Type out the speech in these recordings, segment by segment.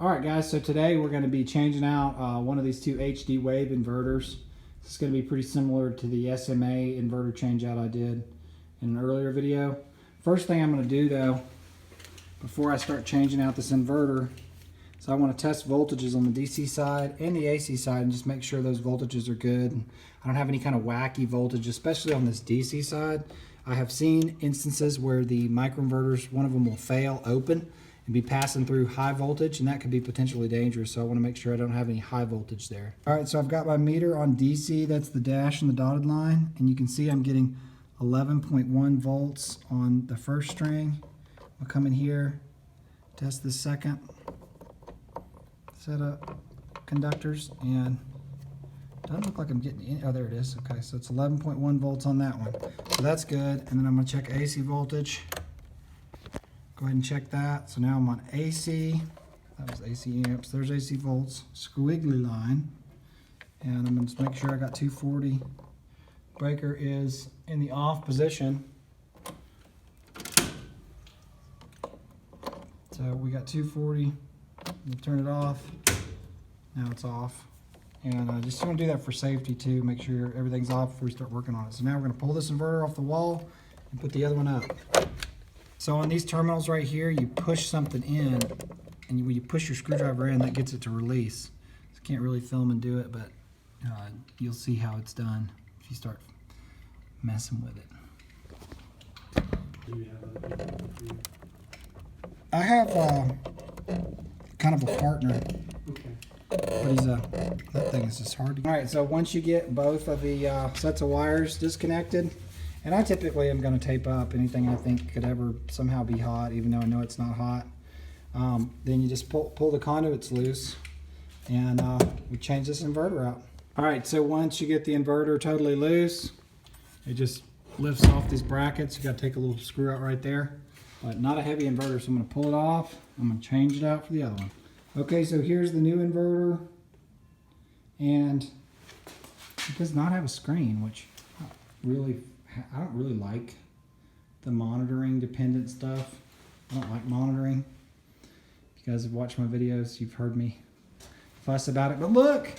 Alright guys, so today we're going to be changing out one of these two HD wave inverters. This is going to be pretty similar to the SMA inverter changeout I did in an earlier video. First thing I'm going to do though, before I start changing out this inverter, is I want to test voltages on the DC side and the AC side and just make sure those voltages are good. I don't have any kind of wacky voltage, especially on this DC side. I have seen instances where the microinverters, one of them will fail open and be passing through high voltage, and that could be potentially dangerous, so I want to make sure I don't have any high voltage there. Alright, so I've got my meter on DC, that's the dash and the dotted line, and you can see I'm getting 11.1 volts on the first string. I'll come in here, test the second set of conductors, and doesn't look like I'm getting any. Oh, there it is. Okay, so it's 11.1 volts on that one. So that's good. And then I'm going to check AC voltage. Go ahead and check that. So now I'm on AC. That was AC amps. There's AC volts. Squiggly line. And I'm going to just make sure I got 240. Breaker is in the off position. So we got 240. We'll turn it off. Now it's off. And I just want to do that for safety too, make sure everything's off before we start working on it. So now we're going to pull this inverter off the wall and put the other one up. So on these terminals right here, you push something in, and when you push your screwdriver in, that gets it to release. So can't really film and do it, but you'll see how it's done if you start messing with it. I have kind of a partner. But he's that thing is just hard to... Alright, so once you get both of the sets of wires disconnected, and I typically am going to tape up anything I think could ever somehow be hot, even though I know it's not hot. Then you just pull the conduits loose, and we change this inverter out. Alright, so once you get the inverter totally loose, it just lifts off these brackets. You got to take a little screw out right there, but not a heavy inverter, so I'm going to pull it off. I'm going to change it out for the other one. Okay, so here's the new inverter, and it does not have a screen, which I don't really like the monitoring dependent stuff. I don't like monitoring. If you guys have watched my videos, you've heard me fuss about it. But look,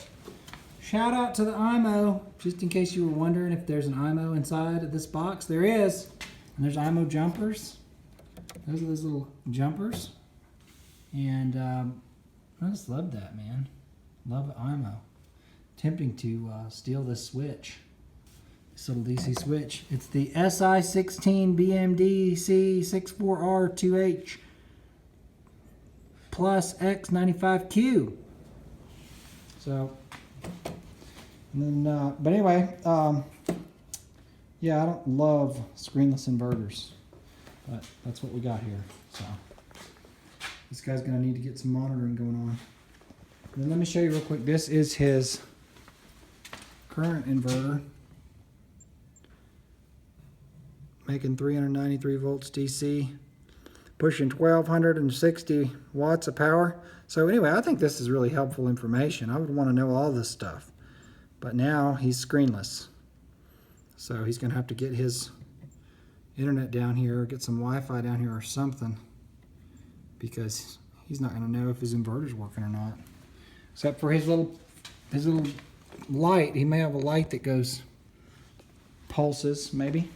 shout out to the IMO, just in case you were wondering if there's an IMO inside of this box. There is, and there's IMO jumpers. Those are those little jumpers, and I just love that, man. Love IMO. Tempting to steal this switch. This little DC switch. It's the SI16 BMDC64R2H plus X95Q. So, and then, but anyway, yeah, I don't love screenless inverters, but that's what we got here, so. This guy's going to need to get some monitoring going on. And then let me show you real quick. This is his current inverter. Making 393 volts DC. Pushing 1260 watts of power. So anyway, I think this is really helpful information. I would want to know all this stuff. But now he's screenless. So he's going to have to get his internet down here, get some Wi-Fi down here or something, because he's not going to know if his inverter's working or not. Except for his little light. He may have a light that goes pulses, maybe.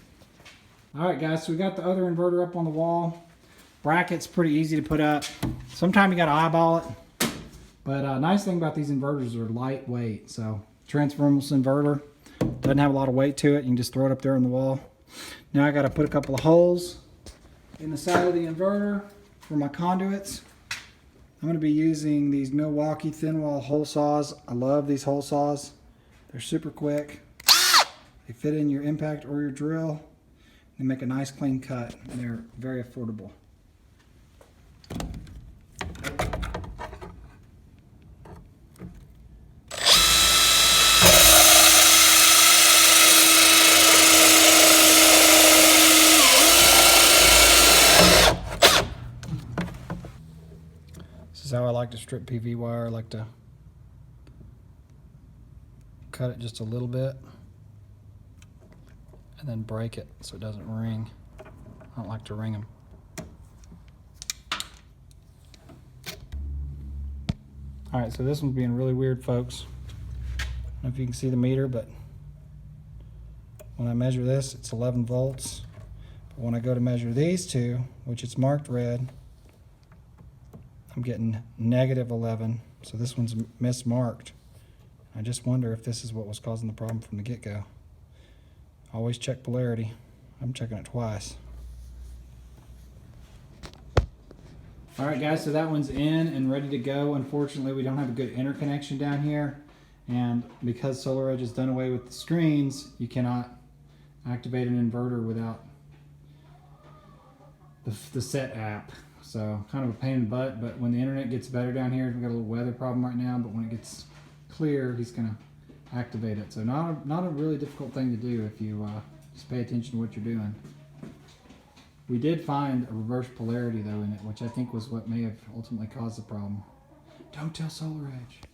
Alright guys, so we got the other inverter up on the wall. Bracket's pretty easy to put up. Sometimes you got to eyeball it. But nice thing about these inverters, are lightweight. So transformable inverter, doesn't have a lot of weight to it. You can just throw it up there on the wall. Now I got to put a couple of holes in the side of the inverter for my conduits. I'm going to be using these Milwaukee thin wall hole saws. I love these hole saws. They're super quick. They fit in your impact or your drill. They make a nice clean cut, and they're very affordable. This is how I like to strip PV wire. I like to cut it just a little bit and then break it so it doesn't ring. I don't like to ring them. All right, so this one's being really weird, folks. I don't know if you can see the meter, but when I measure this, it's 11 volts. But when I go to measure these two, which it's marked red, I'm getting negative 11. So this one's mismarked. I just wonder if this is what was causing the problem from the get-go. Always check polarity. I'm checking it twice. All right, guys, so that one's in and ready to go. Unfortunately, we don't have a good interconnection down here. And because Solaredge has done away with the screens, you cannot activate an inverter without the set app. So kind of a pain in the butt, but when the internet gets better down here, we've got a little weather problem right now, but when it gets clear, he's gonna activate it. So not a really difficult thing to do if you just pay attention to what you're doing. We did find a reverse polarity though in it, which I think was what may have ultimately caused the problem. Don't tell Solaredge.